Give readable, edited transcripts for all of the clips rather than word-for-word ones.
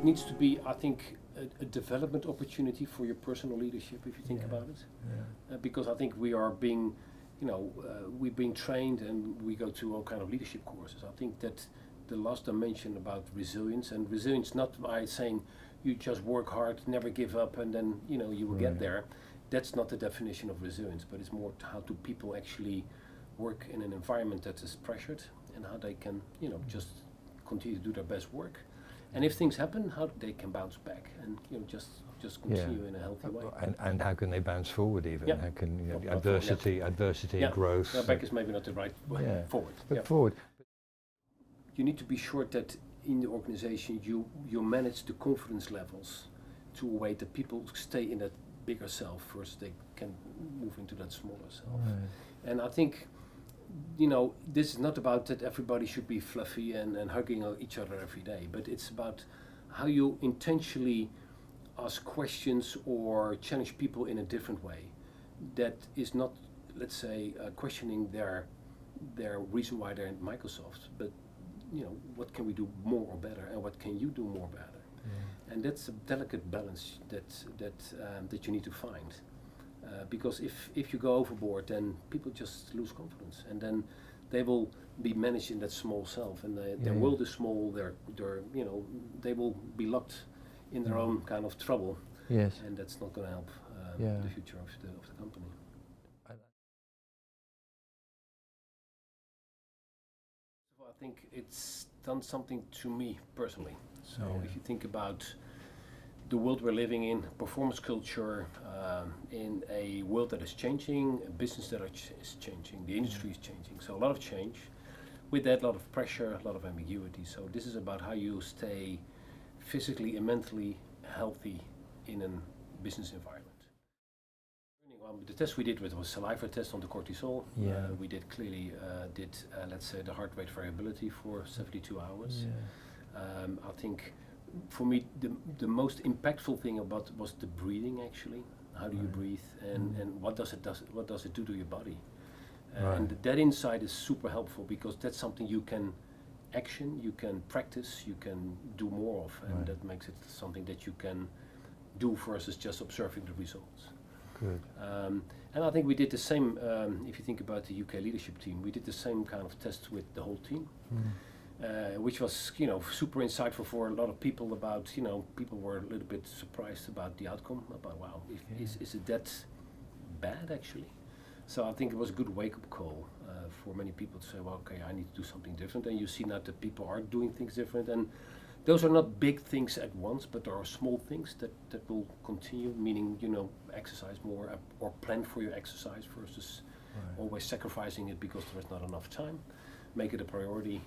it needs to be, I think, a development opportunity for your personal leadership, if you think about it. Because I think we are being, we're being trained and we go to all kind of leadership courses. I think that the last dimension about resilience, and resilience not by saying you just work hard, never give up, and then you will get there. That's not the definition of resilience, but it's more how do people actually work in an environment that is pressured, and how they can just continue to do their best work. And if things happen, how they can bounce back and just continue in a healthy way. And how can they bounce forward even? How can adversity and growth. Back is maybe not the right way. Forward. But forward. You need to be sure that in the organization you manage the confidence levels to a way that people stay in that bigger self first. They can move into that smaller self. And I think this is not about that everybody should be fluffy and hugging each other every day, but it's about how you intentionally ask questions or challenge people in a different way that is not, let's say, questioning their reason why they're in Microsoft, but what can we do more or better, and what can you do more better? And that's a delicate balance that you need to find. Because if you go overboard, then people just lose confidence, and then they will be managed in that small self, and their world is small. They will be locked in their own kind of trouble. Yes. And that's not going to help the future of the company. I think it's done something to me personally. So if you think about the world we're living in, performance culture, in a world that is changing, a business that is changing, the industry is changing. So a lot of change. With that, a lot of pressure, a lot of ambiguity. So this is about how you stay physically and mentally healthy in a business environment. The test we did was a saliva test on the cortisol. We did clearly let's say, the heart rate variability for 72 hours. I think for me the most impactful thing was the breathing actually. How do you breathe, and what does it do to your body? And that insight is super helpful, because that's something you can action, you can practice, you can do more of, and that makes it something that you can do versus just observing the results. Good. And I think we did the same, if you think about the UK leadership team, we did the same kind of test with the whole team, which was super insightful for a lot of people. About people were a little bit surprised about the outcome, about wow, is it that bad actually? So I think it was a good wake-up call for many people to say, well, okay, I need to do something different. And you see now that people are doing things different, and those are not big things at once, but there are small things that will continue, meaning, exercise more or plan for your exercise versus always sacrificing it because there is not enough time. Make it a priority,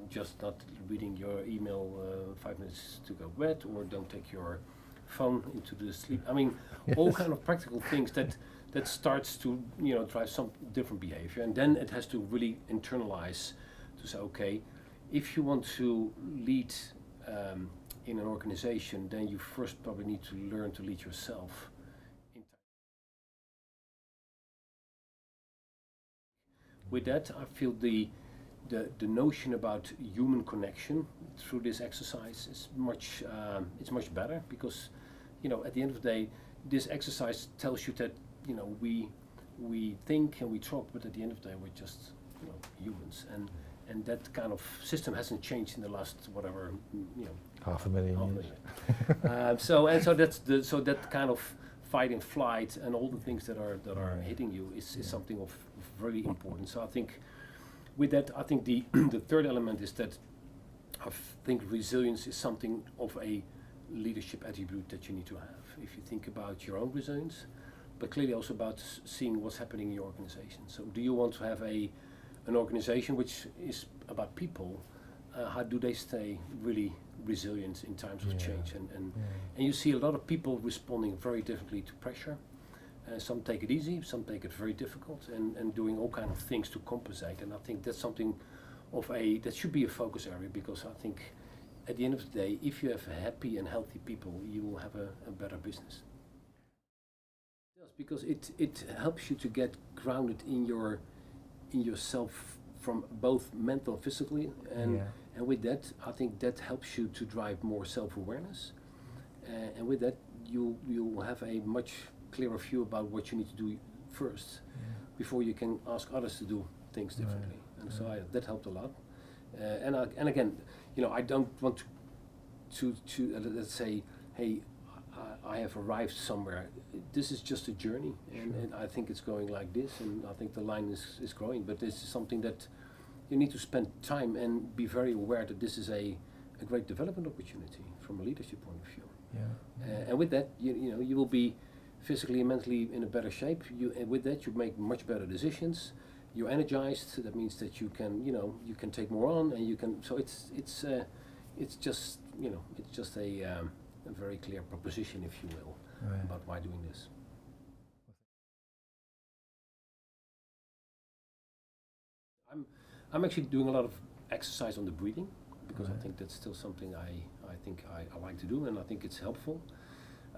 just not reading your email 5 minutes to go to bed, or don't take your phone into the sleep. I mean, all kind of practical things that starts to, drive some different behavior. And then it has to really internalize to say, okay, if you want to lead in an organization, then you first probably need to learn to lead yourself. With that, I feel the notion about human connection through this exercise is much better, because at the end of the day, this exercise tells you that we think and we talk, but at the end of the day we're just humans, and that kind of system hasn't changed in the last half a million years. So that kind of fight and flight and all the things that are hitting you is something of very important. So I think with that, I think the third element is that I think resilience is something of a leadership attribute that you need to have. If you think about your own resilience, but clearly also about seeing what's happening in your organization. So do you want to have an organization which is about people? How do they stay really resilient in times of change? And you see a lot of people responding very differently to pressure. Some take it easy, some take it very difficult, and doing all kind of things to compensate. And I think that's something that should be a focus area, because I think at the end of the day, if you have happy and healthy people, you will have a better business. Yes, because it helps you to get grounded in yourself, from both mental, physically, and And with that, I think that helps you to drive more self-awareness. And with that, you'll have a much clearer view about what you need to do first, before you can ask others to do things differently. And so that helped a lot. And again, I don't want to let's say, hey, I have arrived somewhere. This is just a journey, and I think it's going like this, and I think the line is growing. But this is something that you need to spend time and be very aware that this is a great development opportunity from a leadership point of view. And with that, you will be physically and mentally in a better shape. And with that, you make much better decisions. You're energized. That means that you can take more on, and you can. So it's just a very clear proposition, if you will, about why doing this. I'm actually doing a lot of exercise on the breathing, because I think that's still something I think I like to do, and I think it's helpful.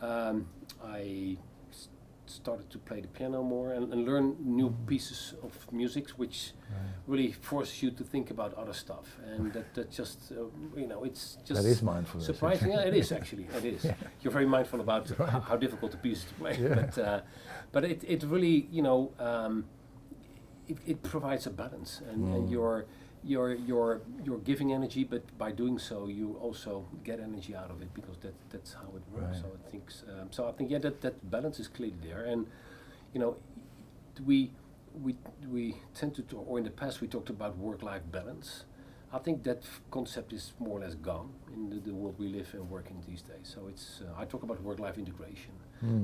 I started to play the piano more and learn new pieces of music, which really forces you to think about other stuff, and that just it's just that is mindfulness. Surprising. Yeah, it is actually. It is. You're very mindful about how difficult the pieces to play, but it really it provides a balance, and you're giving energy, but by doing so you also get energy out of it, because that's how it works. So I think that balance is clearly there, and we tend to talk, or in the past we talked about work-life balance. I think that concept is more or less gone in the world we live and work in these days. So I talk about work-life integration.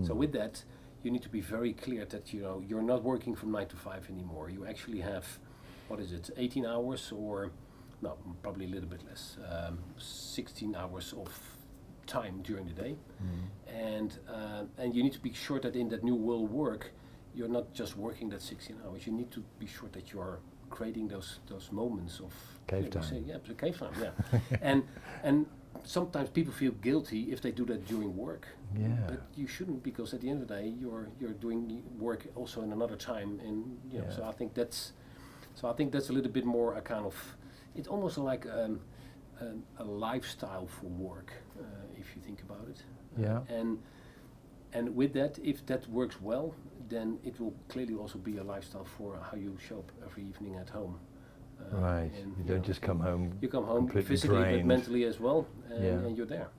So with that, you need to be very clear that you're not working from 9 to 5 anymore. You actually have, 18 hours, or no, probably a little bit less, 16 hours of time during the day, and you need to be sure that in that new world work, you're not just working that 16 hours. You need to be sure that you are creating those moments of cave time. Cave time, and sometimes people feel guilty if they do that during work. But you shouldn't, because at the end of the day, you're doing work also in another time, and so I think that's a little bit more a kind of, it's almost like a lifestyle for work, if you think about it. And with that, if that works well, then it will clearly also be a lifestyle for how you show up every evening at home. And you don't just come home. You come home physically, drained. but mentally as well, and you're there.